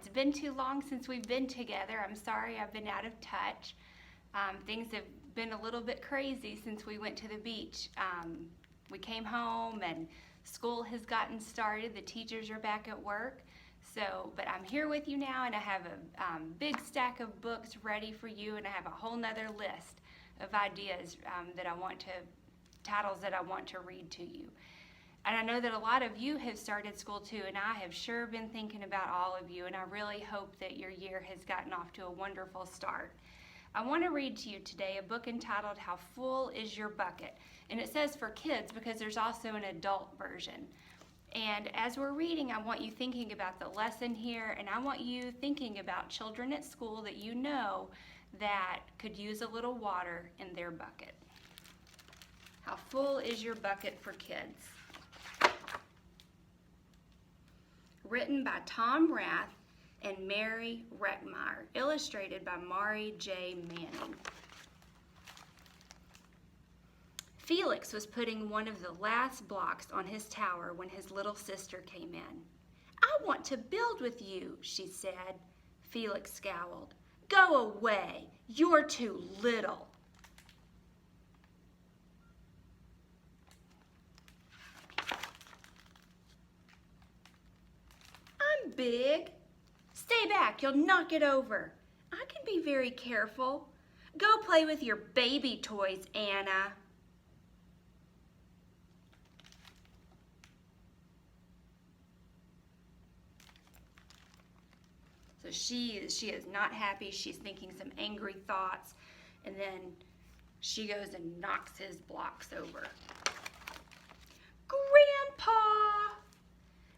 It's been too long since we've been together. I'm sorry I've been out of touch. Things have been a little bit crazy since we went to the beach. We came home and school has gotten started. The teachers are back at work. But I'm here with you now, and I have a big stack of books ready for you, and I have a whole nother list of ideas titles that I want to read to you. And I know that a lot of you have started school too, and I have sure been thinking about all of you, and I really hope that your year has gotten off to a wonderful start. I want to read to you today a book entitled How Full Is Your Bucket? And it says for kids because there's also an adult version. And as we're reading, I want you thinking about the lesson here, and I want you thinking about children at school that you know that could use a little water in their bucket. How full is your bucket for kids? Written by Tom Rath and Mary Reckmeyer, illustrated by Mari J. Manning. Felix was putting one of the last blocks on his tower when his little sister came in. "I want to build with you," she said. Felix scowled. "Go away. You're too little." "I'm big." "Stay back. You'll knock it over." "I can be very careful." "Go play with your baby toys, Anna." So she is not happy. She's thinking some angry thoughts, and then she goes and knocks his blocks over. "Grandpa!"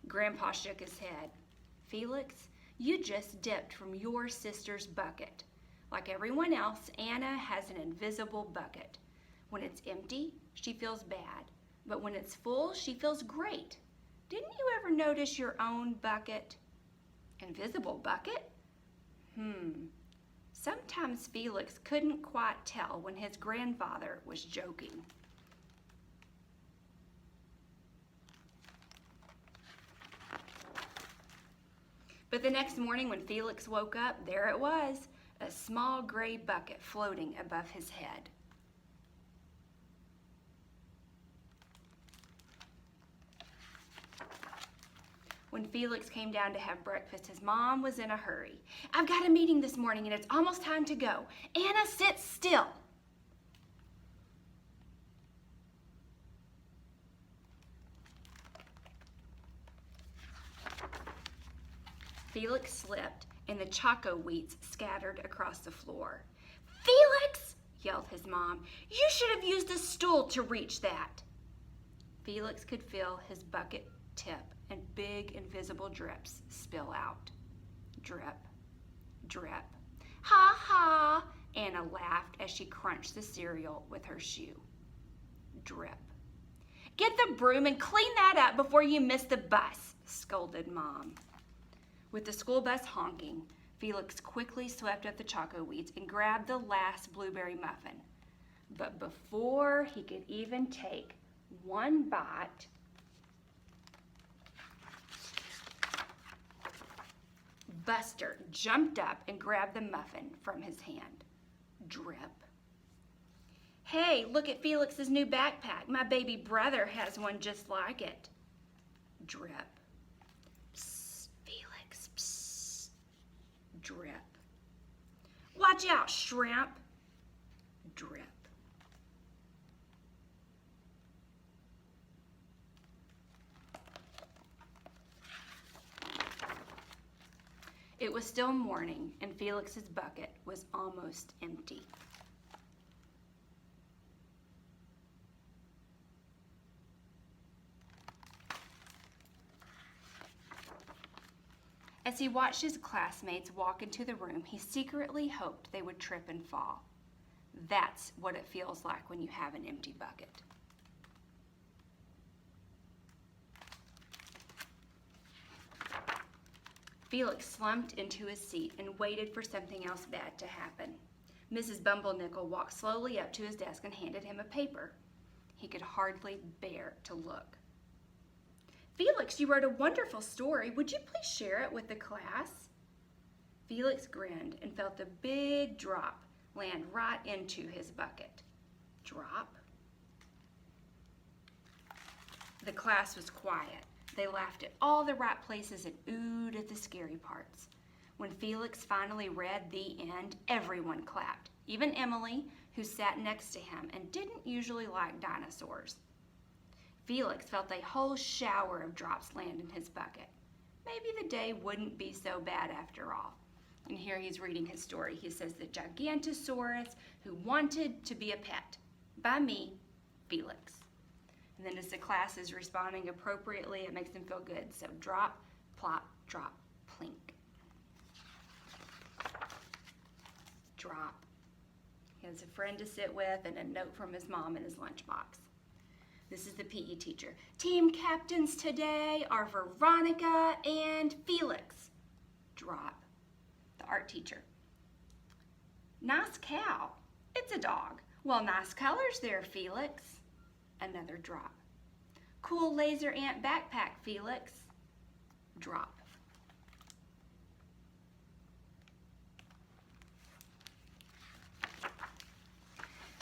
Grandpa shook his head. "Felix, you just dipped from your sister's bucket. Like everyone else, Anna has an invisible bucket. When it's empty, she feels bad, but when it's full, she feels great. Didn't you ever notice your own bucket?" Invisible bucket? Sometimes Felix couldn't quite tell when his grandfather was joking. But the next morning when Felix woke up, there it was, a small gray bucket floating above his head. When Felix came down to have breakfast, his mom was in a hurry. "I've got a meeting this morning and it's almost time to go. Anna, sit still." Felix slipped and the choco wheats scattered across the floor. "Felix!" yelled his mom. "You should have used a stool to reach that." Felix could feel his bucket tip and big invisible drips spill out. Drip, drip. "Ha ha!" Anna laughed as she crunched the cereal with her shoe. Drip. "Get the broom and clean that up before you miss the bus," scolded Mom. With the school bus honking, Felix quickly swept up the choco wheats and grabbed the last blueberry muffin. But before he could even take one bite, Buster jumped up and grabbed the muffin from his hand. Drip. "Hey, look at Felix's new backpack. My baby brother has one just like it." Drip. "Psst, Felix, psst." Drip. "Watch out, shrimp." Drip. It was still morning, and Felix's bucket was almost empty. As he watched his classmates walk into the room, he secretly hoped they would trip and fall. That's what it feels like when you have an empty bucket. Felix slumped into his seat and waited for something else bad to happen. Mrs. Bumblenickel walked slowly up to his desk and handed him a paper. He could hardly bear to look. "Felix, you wrote a wonderful story. Would you please share it with the class?" Felix grinned and felt a big drop land right into his bucket. Drop. The class was quiet. They laughed at all the right places and oohed at the scary parts. When Felix finally read the end, everyone clapped, even Emily, who sat next to him and didn't usually like dinosaurs. Felix felt a whole shower of drops land in his bucket. Maybe the day wouldn't be so bad after all. And here he's reading his story. He says, "The Gigantosaurus who wanted to be a pet, by me, Felix." And then as the class is responding appropriately, it makes them feel good. So drop, plop, drop, plink. Drop. He has a friend to sit with and a note from his mom in his lunchbox. This is the PE teacher. Team captains today are Veronica and Felix. Drop. The art teacher. Nice cow. It's a dog. Well, nice colors there, Felix. Another drop. Cool laser ant backpack, Felix. Drop.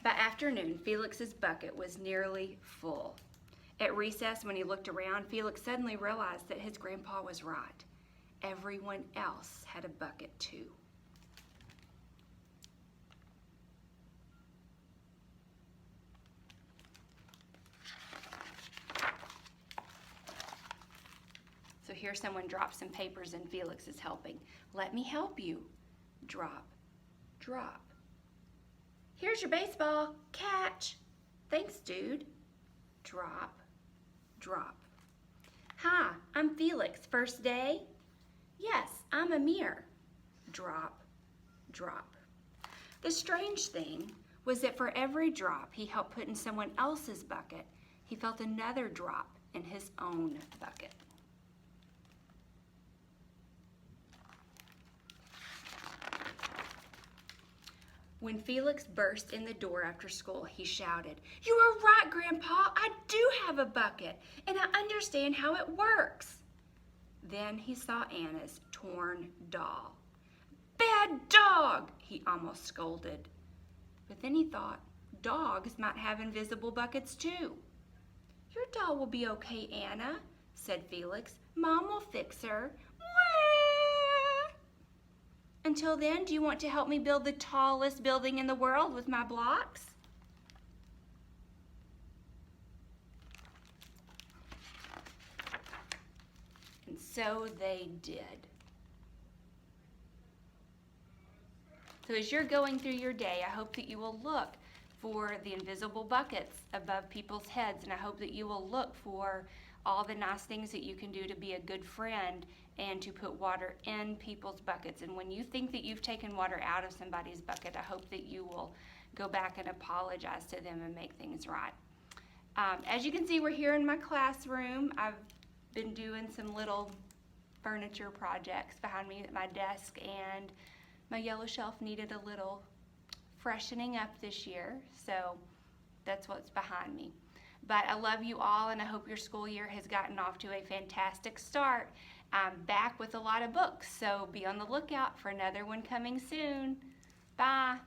By afternoon, Felix's bucket was nearly full. At recess, when he looked around, Felix suddenly realized that his grandpa was right. Everyone else had a bucket too. So here someone drops some papers and Felix is helping. Let me help you. Drop, drop. Here's your baseball. Catch. Thanks, dude. Drop, drop. Hi, I'm Felix. First day? Yes, I'm Amir. Drop, drop. The strange thing was that for every drop he helped put in someone else's bucket, he felt another drop in his own bucket. When Felix burst in the door after school, he shouted, "You are right, Grandpa. I do have a bucket, and I understand how it works." Then he saw Anna's torn doll. "Bad dog!" he almost scolded. But then he thought, dogs might have invisible buckets too. "Your doll will be okay, Anna," said Felix. "Mom will fix her." Until then, do you want to help me build the tallest building in the world with my blocks? And so they did. So as you're going through your day, I hope that you will look for the invisible buckets above people's heads, and I hope that you will look for all the nice things that you can do to be a good friend and to put water in people's buckets. And when you think that you've taken water out of somebody's bucket, I hope that you will go back and apologize to them and make things right. As you can see, we're here in my classroom. I've been doing some little furniture projects behind me at my desk, and my yellow shelf needed a little freshening up this year, so that's what's behind me. But I love you all, and I hope your school year has gotten off to a fantastic start. I'm back with a lot of books, so be on the lookout for another one coming soon. Bye.